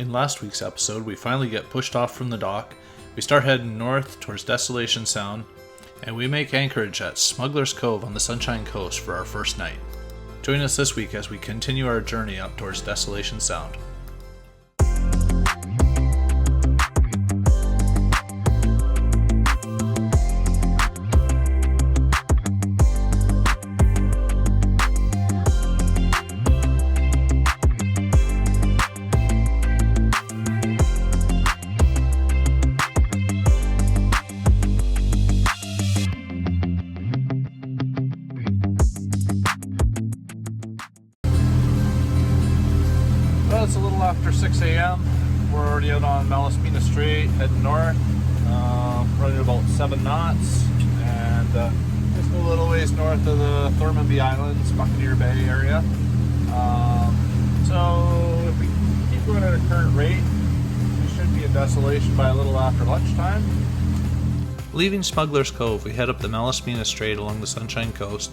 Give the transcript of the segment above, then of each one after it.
In last week's episode, we finally get pushed off from the dock, we start heading north towards Desolation Sound, and we make anchorage at Smugglers Cove on the Sunshine Coast for our first night. Join us this week as we continue our journey up towards Desolation Sound. It's a little after 6 a.m. We're already out on Malaspina Strait, heading north, running about 7 knots, and just a little ways north of the Thormanby Islands, Buccaneer Bay area. So if we keep going at a current rate, we should be in Desolation by a little after lunchtime. Leaving Smugglers Cove, we head up the Malaspina Strait along the Sunshine Coast,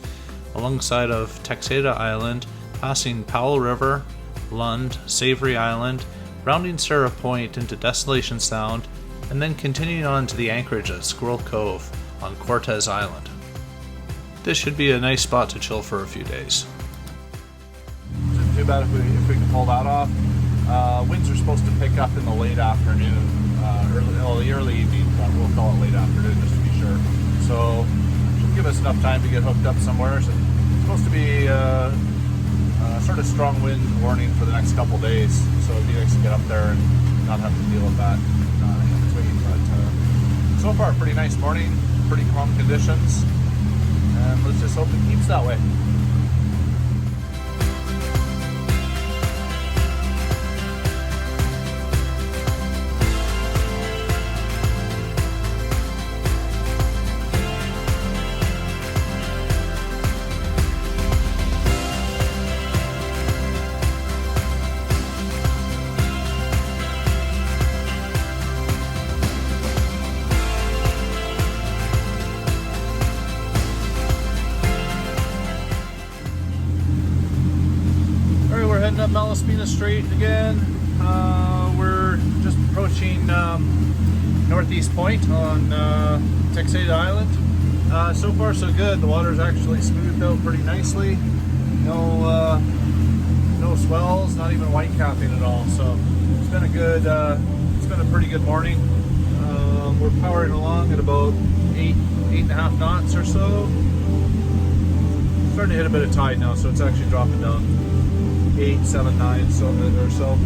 alongside of Cortes Island, passing Powell River, Lund, Savory Island, rounding Sarah Point into Desolation Sound, and then continuing on to the anchorage at Squirrel Cove on Cortes Island. This should be a nice spot to chill for a few days. Shouldn't too bad if we can pull that off. Winds are supposed to pick up in the late afternoon, early evening, but we'll call it late afternoon just to be sure. So should give us enough time to get hooked up somewhere. So it's supposed to be sort of strong wind warning for the next couple days, so it'd be nice to get up there and not have to deal with that in between. But so far, pretty nice morning, pretty calm conditions, and let's just hope it keeps that way. Heading up Malaspina Strait again. We're just approaching Northeast Point on Cortes Island. So far so good. The water's actually smoothed out pretty nicely. No swells, not even white capping at all. So it's been a pretty good morning. We're powering along at about 8.5 knots or so. Starting to hit a bit of tide now, so it's actually dropping down. 8, 7, 9 or so.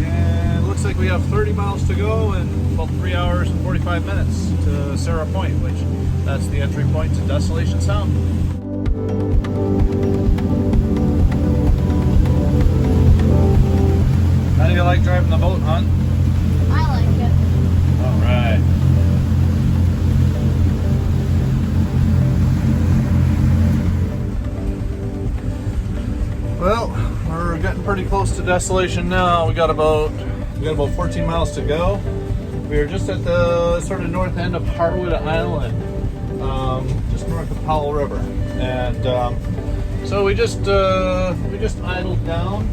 And it looks like we have 30 miles to go and about 3 hours and 45 minutes to Sarah Point, which that's the entry point to Desolation Sound. How do you like driving the boat, hon? I like it. All right. Well, we're getting pretty close to Desolation now. We got about 14 miles to go. We are just at the sort of north end of Harwood Island, just north of Powell River, and so we just idled down.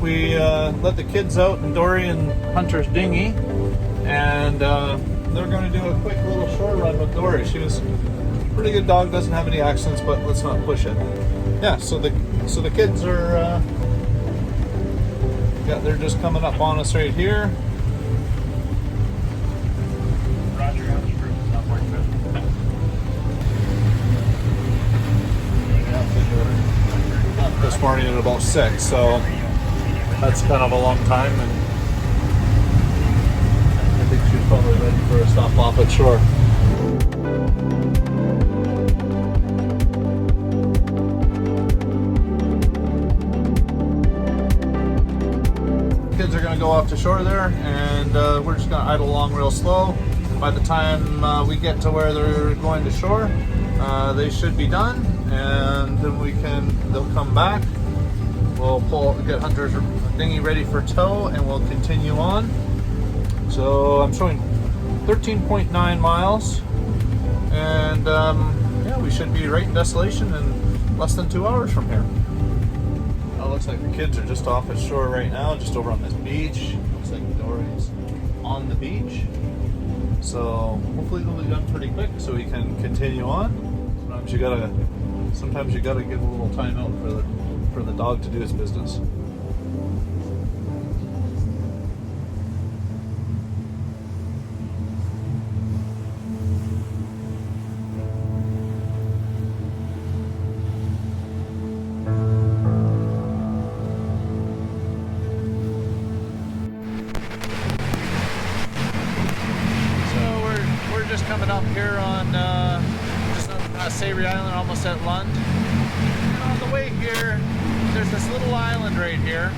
We let the kids out in Dory and Hunter's dinghy, and they're going to do a quick little shore run with Dory. She was a pretty good dog, doesn't have any accidents, but let's not push it. Yeah, so the kids are they're just coming up on us right here. Roger, this morning at about 6, so that's kind of a long time, and I think she's probably ready for a stop off at shore. Kids are going to go off to shore there, and we're just going to idle along real slow. By the time we get to where they're going to shore, they should be done, and then they'll come back. We'll get Hunter's dinghy ready for tow, and we'll continue on. So I'm showing 13.9 miles, and yeah, we should be right in Desolation in less than 2 hours from here. looks like the kids are just off at shore right now, just over on this beach. Looks like Dory's on the beach. So hopefully they'll be done pretty quick so we can continue on. Sometimes you gotta give a little time out for the dog to do his business. Just coming up here on just on Savory Island, almost at Lund. And on the way here, there's this little island right here,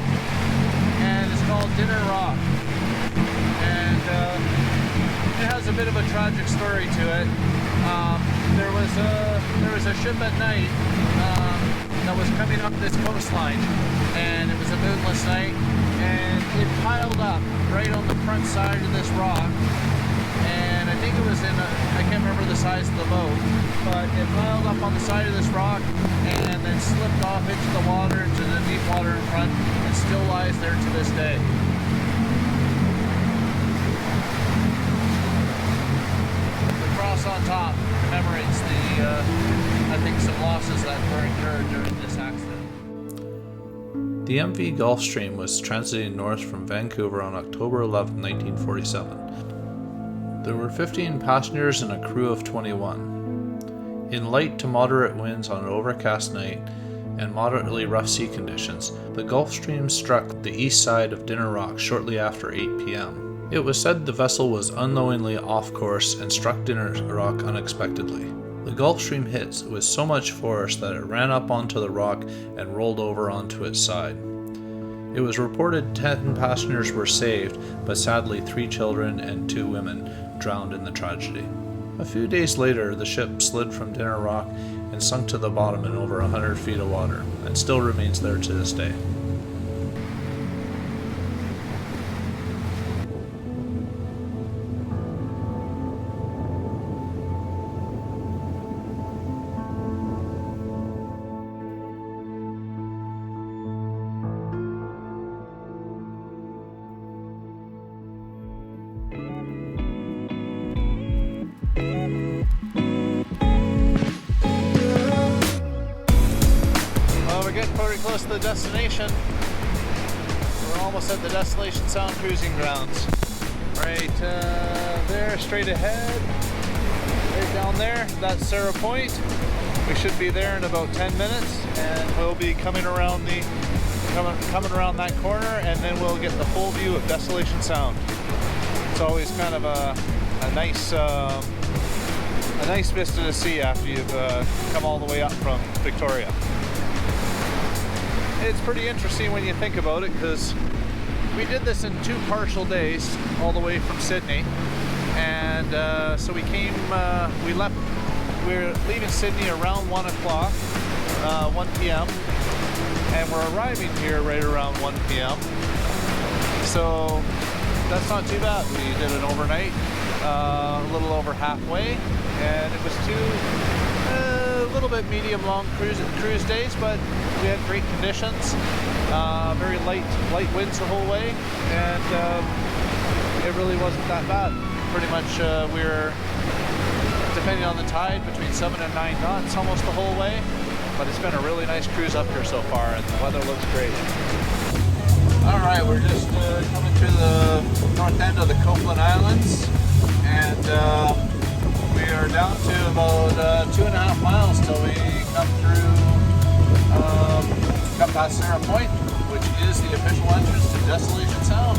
and it's called Dinner Rock. And it has a bit of a tragic story to it. There was a ship at night that was coming up this coastline, and it was a moonless night, and it piled up right on the front side of this rock. And I think it was I can't remember the size of the boat, but it piled up on the side of this rock and then slipped off into the water, into the deep water in front, and still lies there to this day. The cross on top commemorates I think some losses that were incurred during this accident. The MV Gulfstream was transiting north from Vancouver on October 11, 1947. There were 15 passengers and a crew of 21. In light to moderate winds on an overcast night and moderately rough sea conditions, the Gulfstream struck the east side of Dinner Rock shortly after 8 p.m. It was said the vessel was unknowingly off course and struck Dinner Rock unexpectedly. The Gulfstream hit with so much force that it ran up onto the rock and rolled over onto its side. It was reported 10 passengers were saved, but sadly 3 children and 2 women drowned in the tragedy. A few days later, the ship slid from Dinner Rock and sunk to the bottom in over 100 feet of water, and still remains there to this day. Close to the destination. We're almost at the Desolation Sound cruising grounds. Right there, straight ahead. Right down there, that's Sarah Point. We should be there in about 10 minutes, and we'll be coming around coming around that corner, and then we'll get the full view of Desolation Sound. It's always kind of a nice vista to see after you've come all the way up from Victoria. It's pretty interesting when you think about it, because we did this in 2 partial days all the way from Sydney, and so we were leaving Sydney around 1 o'clock, 1 p.m. and we're arriving here right around 1 p.m. So that's not too bad. We did an overnight, a little over halfway, and it was a little bit medium long cruise days, but we had great conditions, very light winds the whole way, and it really wasn't that bad. Pretty much we were, depending on the tide, between 7 and 9 knots almost the whole way, but it's been a really nice cruise up here so far, and the weather looks great. Alright, we're just coming to the north end of the Copeland Islands, and we are down to about 2.5 miles till we come past Sarah Point, which is the official entrance to Desolation Sound.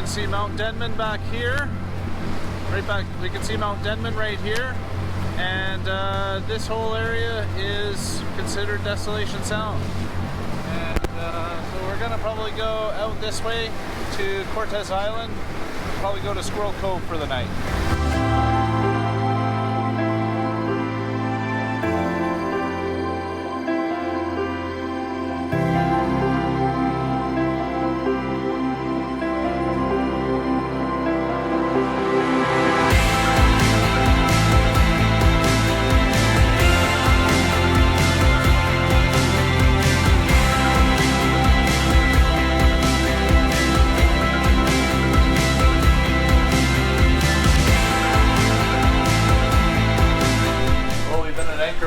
can see Mount Denman back here. Right back, we can see Mount Denman right here. And this whole area is considered Desolation Sound. And so we're gonna probably go out this way to Cortes Island, probably go to Squirrel Cove for the night.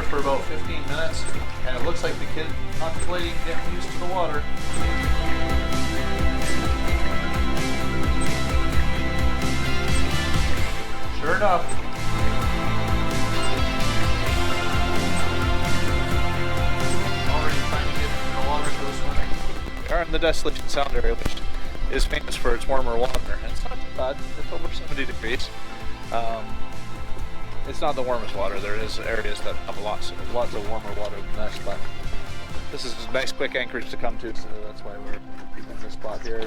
For about 15 minutes, and it looks like the kid contemplating getting used to the water. Sure enough. Already trying to get into the water to go swimming. We are in the Desolation Sound area, which is famous for its warmer water. And it's not too bad. It's over 70 degrees. It's not the warmest water. There is areas that have lots of warmer water than this, but this is a nice quick anchorage to come to, so that's why we're in this spot here.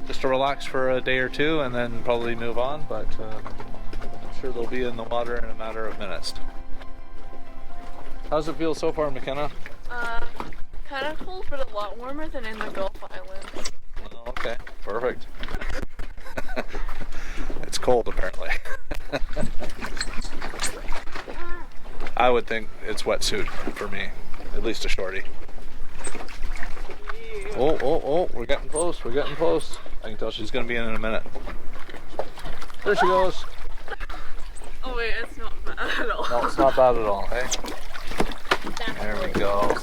Just to relax for a day or two and then probably move on, but I'm sure they'll be in the water in a matter of minutes. How's it feel so far, McKenna? Kind of cold, but a lot warmer than in the Gulf Island. Oh, okay, perfect. It's cold apparently. I would think it's wetsuit for me, at least a shorty. Oh, we're getting close, I can tell she's gonna be in a minute. There she goes. Oh wait, it's not bad at all. No, it's not bad at all, hey? There we go.